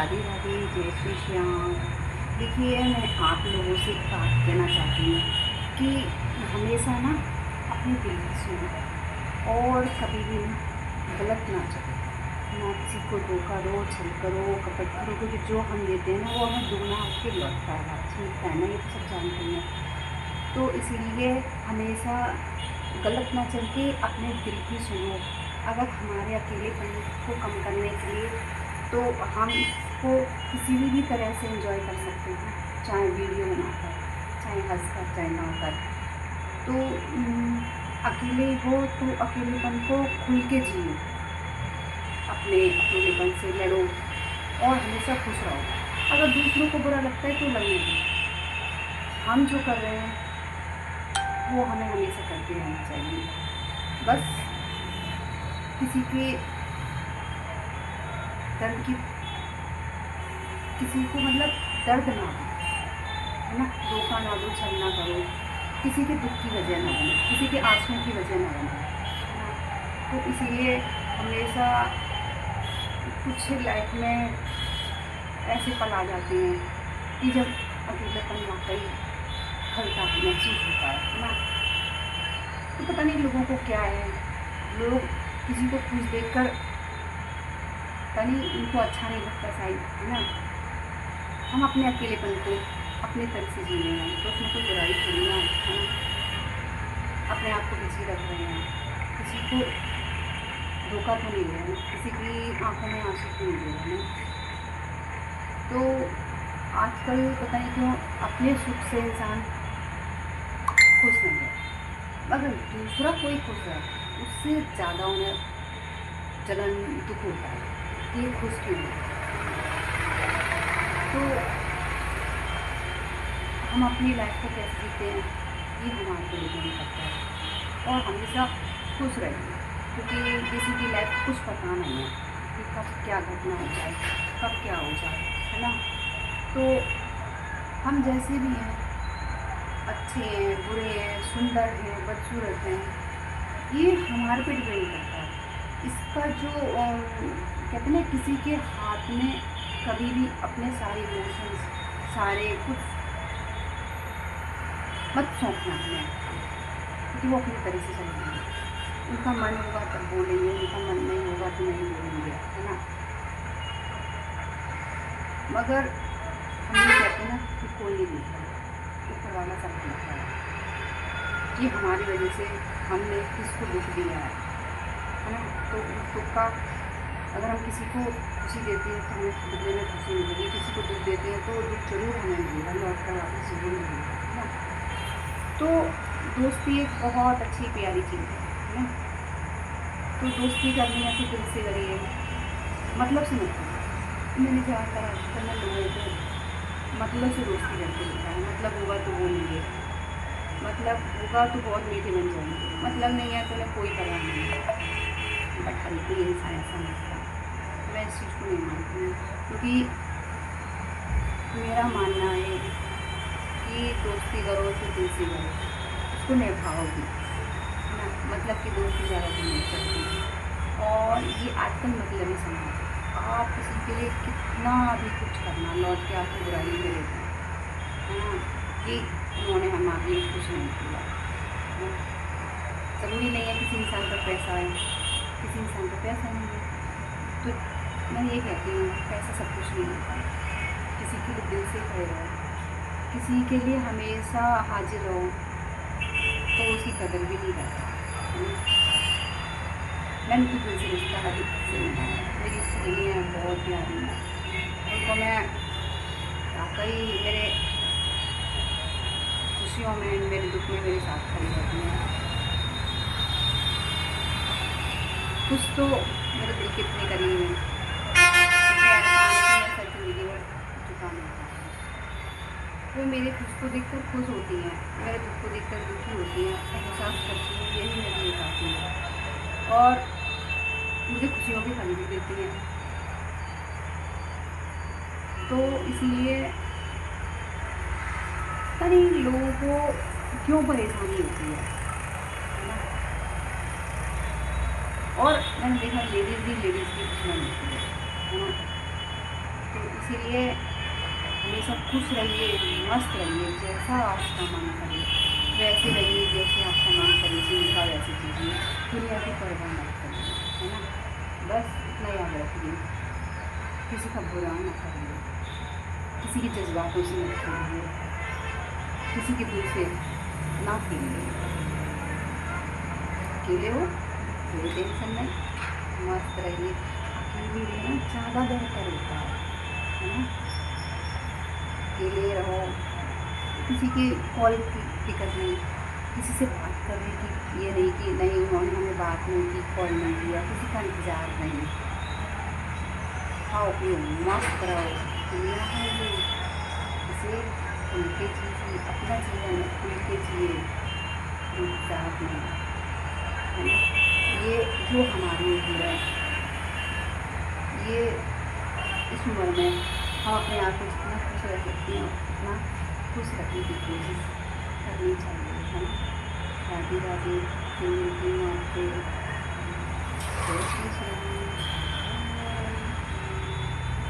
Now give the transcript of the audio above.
राधे राधे, जय श्री श्याम। देखिए, मैं आप लोगों से एक बात कहना चाहती हूँ कि हमेशा ना अपने दिल की सुनो और कभी भी ना गलत ना चलो, ना किसी को धोखा दो, छल करो, कपट करो, क्योंकि जो हम देते हैं ना वो हमें दुगना आपके लौटता है, वापस मिलता है ना, ये तो सब जानते हैं। तो इसीलिए हमेशा गलत ना चल के अपने दिल की सुनो। अगर हमारे अकेलेपन को कम करने के लिए तो हम इसको किसी भी तरह से एंजॉय कर सकते हैं, चाहे वीडियो बनाकर, चाहे हंसकर, चाहे गाकर। तो अकेले हो तो अकेलेपन को खुल के जियो, अपने अकेलेपन से लड़ो और हमेशा खुश रहो। अगर दूसरों को बुरा लगता है तो लगने दो, हम जो कर रहे हैं वो हमें हमेशा करते रहना चाहिए। बस किसी के दर्द की, किसी को मतलब दर्द ना दो, है ना, धोखा ना दो, छल ना करो, किसी के दुख की वजह ना बनो, किसी के आंसुओं की वजह ना बनो, है ना। तो इसीलिए हमेशा कुछ लाइफ में ऐसे पल आ जाते हैं कि जब अकेलापन वाकई हल्का महसूस होता है ना। तो पता नहीं लोगों को क्या है, लोग किसी को खुश देखकर पता नहीं उनको अच्छा नहीं लगता शायद, है ना। हम अपने अकेलेपन को अपने तरह से जी रहे हैं तो उसमें कोई बुराई थोड़ी ना है ना। अपने आप को बिजी रख रहे हैं, किसी को धोखा तो नहीं दे रहे हैं, किसी की आंखों में आंसू तो नहीं दे रहे हैं। तो आजकल पता नहीं क्यों अपने सुख से इंसान खुश नहीं है, अगर दूसरा कोई खुश है उससे ज़्यादा उन्हें जलन दुख होता है कि ये खुश क्यों है। तो हम अपनी लाइफ को कैसे जीते हैं ये हमारे को डिपेंड करता है। और हमेशा खुश रहिए, क्योंकि किसी की लाइफ कुछ पता नहीं है कि कब क्या घटना हो जाए, कब क्या हो जाए, है ना। तो हम जैसे भी हैं, अच्छे हैं, बुरे हैं, सुंदर हैं, बदसूरत हैं, ये हमारे पे डिपेंड करता है। इसका जो कहते हैं ना, किसी के हाथ में कभी भी अपने सारे इमोशंस, सारे कुछ मत सौंपना हमें, क्योंकि वो अपनी तरह से चलेंगे। उनका मन होगा तब बोलेंगे, उनका मन नहीं होगा तो नहीं बोलेंगे, है ना। मगर हम ये कहते हैं ना कि कोई नहीं देख रहा, ऊपर वाला सब देख रहा है कि हमारी वजह से हमने किसको दुख दिया है ना। तो उस दुख का अगर हम किसी को खुशी देते हैं तो हमें बदले में खुशी मिलेगी, किसी को दुख देते हैं तो दुख जरूर हमें मिलेगा, लौट कर वापस जरूर मिलेगा, है ना। तो दोस्ती एक बहुत अच्छी प्यारी चीज़ है ना। तो दोस्ती करनी है तो दिल से करिए, मतलब से मत करिए। मैंने ज़्यादातर आजकल ना लोगों को मतलब से दोस्ती करके देखा है, मतलब होगा तो बोलेंगे, मतलब होगा तो बहुत मीठे बन जाएंगे, मतलब नहीं है तो उन्हें कोई परवाह नहीं है। बट हर कोई इंसान ऐसा नहीं होता, मैं इस चीज़ को नहीं मानती हूँ, क्योंकि मेरा मानना है कि दोस्ती करो तो दिल से करो, उसको निभाओ भी, है ना। मतलब कि दोस्ती ज़्यादा दिन नहीं चलती। और ये आजकल मतलब ही समाज है, आप किसी के लिए कितना भी कुछ करना, लौट के आपको बुराई दे देते हैं, है ना, कि उन्होंने हमारे लिए कुछ नहीं किया, है ना। ज़रूरी नहीं है किसी इंसान का पैसा है, किसी इंसान का पैसा नहीं है तो मैं ये कहती हूँ पैसा सब कुछ नहीं होता है। किसी के लिए दिल से खड़े रहो, किसी के लिए हमेशा हाजिर रहो तो उसकी कदर भी नहीं करता, है ना। मैंने तो दिल से रिश्ता हर एक से निभाया, मेरी सहेलियाँ बहुत प्यारी हैं, उनको मैं वाकई मेरे खुशियों में, मेरे दुख में मेरे साथ खड़ी रहती हैं। कुछ तो मेरे दिल के इतने करीब हैं, इतने एहसान है कि मैं सच ज़िंदगी भर चुका नहीं पाऊँगी। वो मेरे खुश को देखकर खुश होती हैं, मेरे दुख को देखकर दुखी होती हैं, एहसास करती हैं, यही मेरे लिए काफ़ी है। और मुझे खुशियों की खरीद देती हैं। तो इसलिए पता नहीं लोगों को क्यों परेशानी होती है ना। और मैंने देखा लेडीज़ भी कुछ नहीं होती है ना। तो इसीलिए हमेशा खुश रहिए, मस्त रहिए, जैसा आपका मन करे वैसे रहिए, जैसे आपका मन करे जिनका वैसे कीजिए, दुनिया की परवाह मत करिए, है ना। बस इतना याद रखिए, किसी का बुरा ना करिए, किसी के जज्बातों से मत खेलिए, किसी के दिल से ना खेलिए। अकेले हो कोई टेंशन नहीं, मस्त रहिए। अकेले रहना ज़्यादा बेहतर होता है ना। अकेले रहो, किसी की कॉल की टिकट नहीं, किसी से बात करने की ये नहीं कि नहीं उन्होंने हमें बात नहीं की, कॉल नहीं किया, किसी का इंतज़ार नहीं। खाओ पियो मस्त रहो, दुनिया है ये, इसे खुल के जीजिए, अपना जीवन खुल के जिए, इंतज़ार नहीं, है ना। ये जो हमारी उम्र है, ये इस उम्र में हम अपने आप को जितना खुश रख सकते हैं उतना खुश रखने की कोशिश करनी चाहिए, है ना। राधे राधे, फिर मिलती हूँ आपसे।